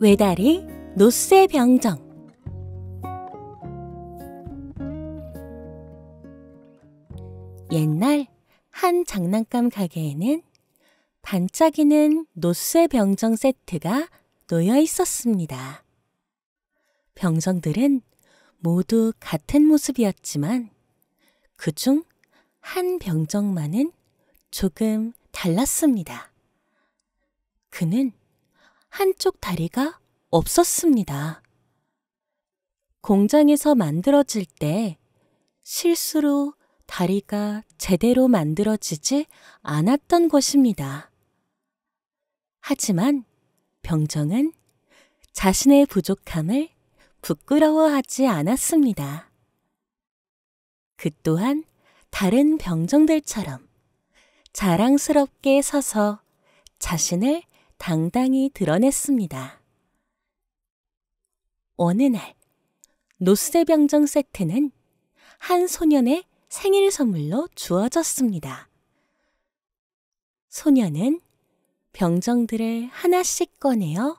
외다리 노쇠병정. 옛날 한 장난감 가게에는 반짝이는 노쇠병정 세트가 놓여 있었습니다. 병정들은 모두 같은 모습이었지만 그중 한 병정만은 조금 달랐습니다. 그는 한쪽 다리가 없었습니다. 공장에서 만들어질 때 실수로 다리가 제대로 만들어지지 않았던 것입니다. 하지만 병정은 자신의 부족함을 부끄러워하지 않았습니다. 그 또한 다른 병정들처럼 자랑스럽게 서서 자신을 당당히 드러냈습니다. 어느 날 노쇠병정 세트는 한 소년의 생일 선물로 주어졌습니다. 소년은 병정들을 하나씩 꺼내어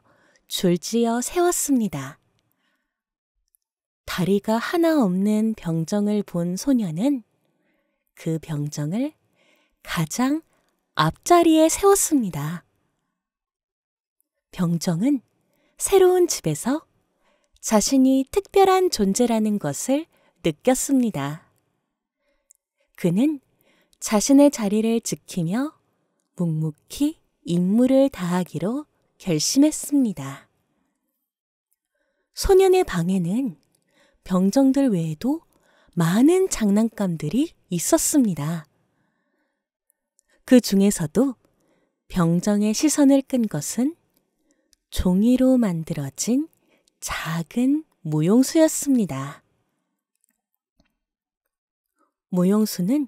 줄지어 세웠습니다. 다리가 하나 없는 병정을 본 소년은 그 병정을 가장 앞자리에 세웠습니다. 병정은 새로운 집에서 자신이 특별한 존재라는 것을 느꼈습니다. 그는 자신의 자리를 지키며 묵묵히 임무를 다하기로 결심했습니다. 소년의 방에는 병정들 외에도 많은 장난감들이 있었습니다. 그 중에서도 병정의 시선을 끈 것은 종이로 만들어진 작은 모용수였습니다. 모용수는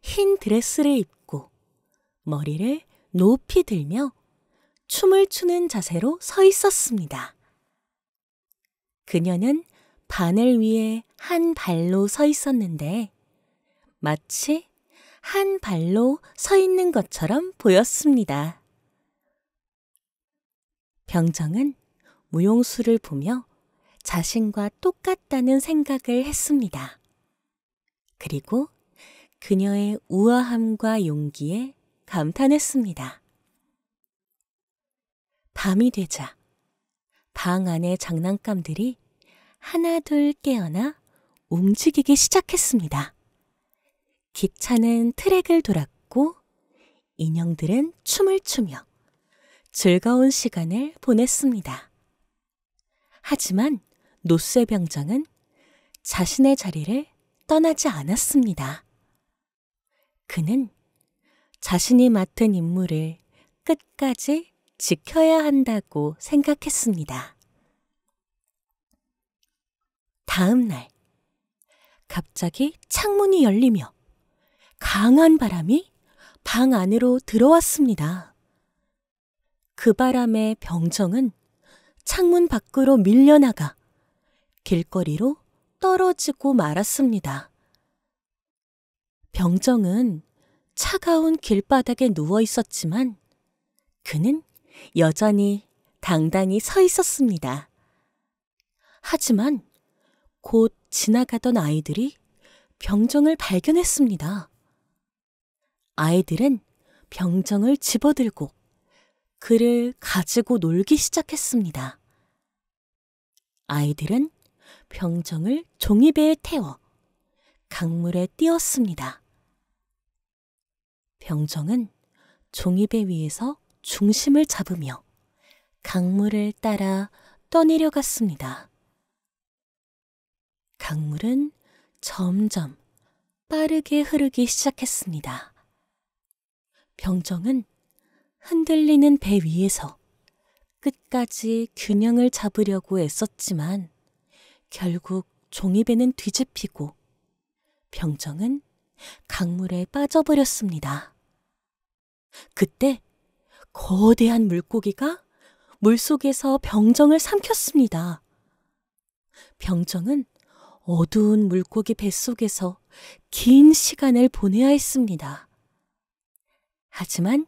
흰 드레스를 입고 머리를 높이 들며 춤을 추는 자세로 서 있었습니다. 그녀는 바늘 위에 한 발로 서 있었는데 마치 한 발로 서 있는 것처럼 보였습니다. 병정은 무용수를 보며 자신과 똑같다는 생각을 했습니다. 그리고 그녀의 우아함과 용기에 감탄했습니다. 밤이 되자 방 안의 장난감들이 하나둘 깨어나 움직이기 시작했습니다. 기차는 트랙을 돌았고 인형들은 춤을 추며 즐거운 시간을 보냈습니다. 하지만 노쇠병정은 자신의 자리를 떠나지 않았습니다. 그는 자신이 맡은 임무를 끝까지 지켜야 한다고 생각했습니다. 다음 날, 갑자기 창문이 열리며 강한 바람이 방 안으로 들어왔습니다. 그 바람에 병정은 창문 밖으로 밀려나가 길거리로 떨어지고 말았습니다. 병정은 차가운 길바닥에 누워 있었지만 그는 여전히 당당히 서 있었습니다. 하지만 곧 지나가던 아이들이 병정을 발견했습니다. 아이들은 병정을 집어들고 그를 가지고 놀기 시작했습니다. 아이들은 병정을 종이배에 태워 강물에 띄웠습니다. 병정은 종이배 위에서 중심을 잡으며 강물을 따라 떠내려갔습니다. 강물은 점점 빠르게 흐르기 시작했습니다. 병정은 흔들리는 배 위에서 끝까지 균형을 잡으려고 애썼지만 결국 종이배는 뒤집히고 병정은 강물에 빠져버렸습니다. 그때 거대한 물고기가 물속에서 병정을 삼켰습니다. 병정은 어두운 물고기 뱃속에서 긴 시간을 보내야 했습니다. 하지만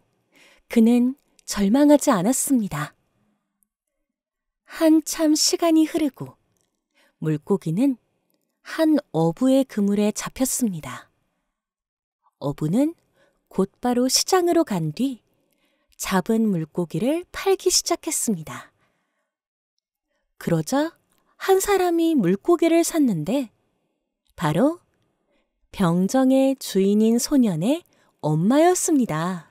그는 절망하지 않았습니다. 한참 시간이 흐르고 물고기는 한 어부의 그물에 잡혔습니다. 어부는 곧바로 시장으로 간 뒤 잡은 물고기를 팔기 시작했습니다. 그러자 한 사람이 물고기를 샀는데 바로 병정의 주인인 소년의 엄마였습니다.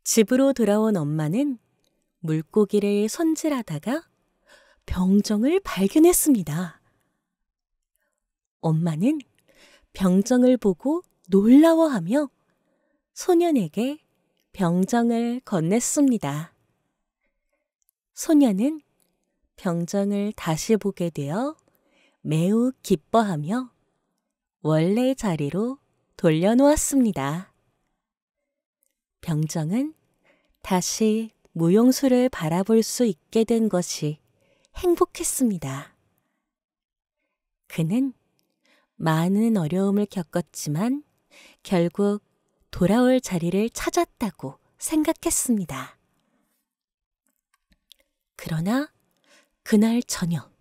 집으로 돌아온 엄마는 물고기를 손질하다가 병정을 발견했습니다. 엄마는 병정을 보고 놀라워하며 소년에게 병정을 건넸습니다. 소년은 병정을 다시 보게 되어 매우 기뻐하며 원래 자리로 돌려놓았습니다. 병정은 다시 무용수를 바라볼 수 있게 된 것이 행복했습니다. 그는 많은 어려움을 겪었지만 결국 돌아올 자리를 찾았다고 생각했습니다. 그러나 그날 저녁,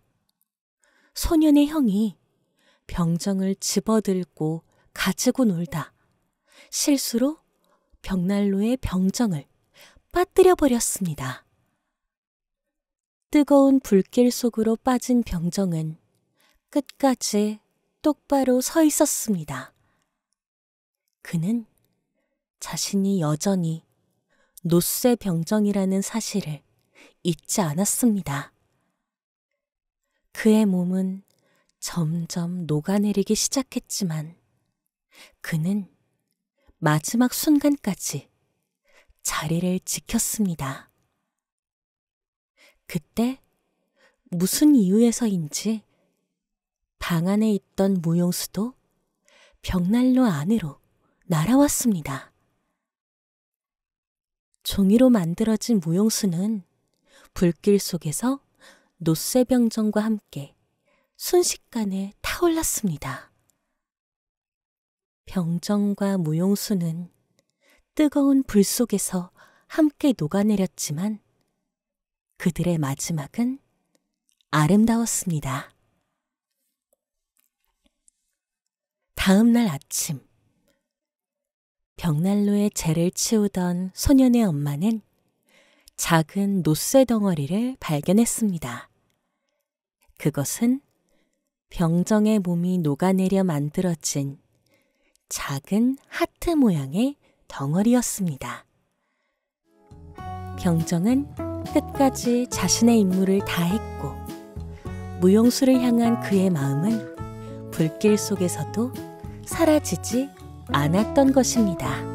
소년의 형이 병정을 집어들고 가지고 놀다 실수로 벽난로에 병정을 빠뜨려 버렸습니다. 뜨거운 불길 속으로 빠진 병정은 끝까지 똑바로 서 있었습니다. 그는 자신이 여전히 노쇠 병정이라는 사실을 잊지 않았습니다. 그의 몸은 점점 녹아내리기 시작했지만 그는 마지막 순간까지 자리를 지켰습니다. 그때 무슨 이유에서인지 방 안에 있던 무용수도 벽난로 안으로 날아왔습니다. 종이로 만들어진 무용수는 불길 속에서 노쇠병정과 함께 순식간에 타올랐습니다. 병정과 무용수는 뜨거운 불 속에서 함께 녹아내렸지만 그들의 마지막은 아름다웠습니다. 다음 날 아침, 벽난로에 재를 치우던 소년의 엄마는 작은 노쇠 덩어리를 발견했습니다. 그것은 병정의 몸이 녹아내려 만들어진 작은 하트 모양의 덩어리였습니다. 병정은 끝까지 자신의 임무를 다했고 무용수를 향한 그의 마음은 불길 속에서도 사라지지 않았던 것입니다.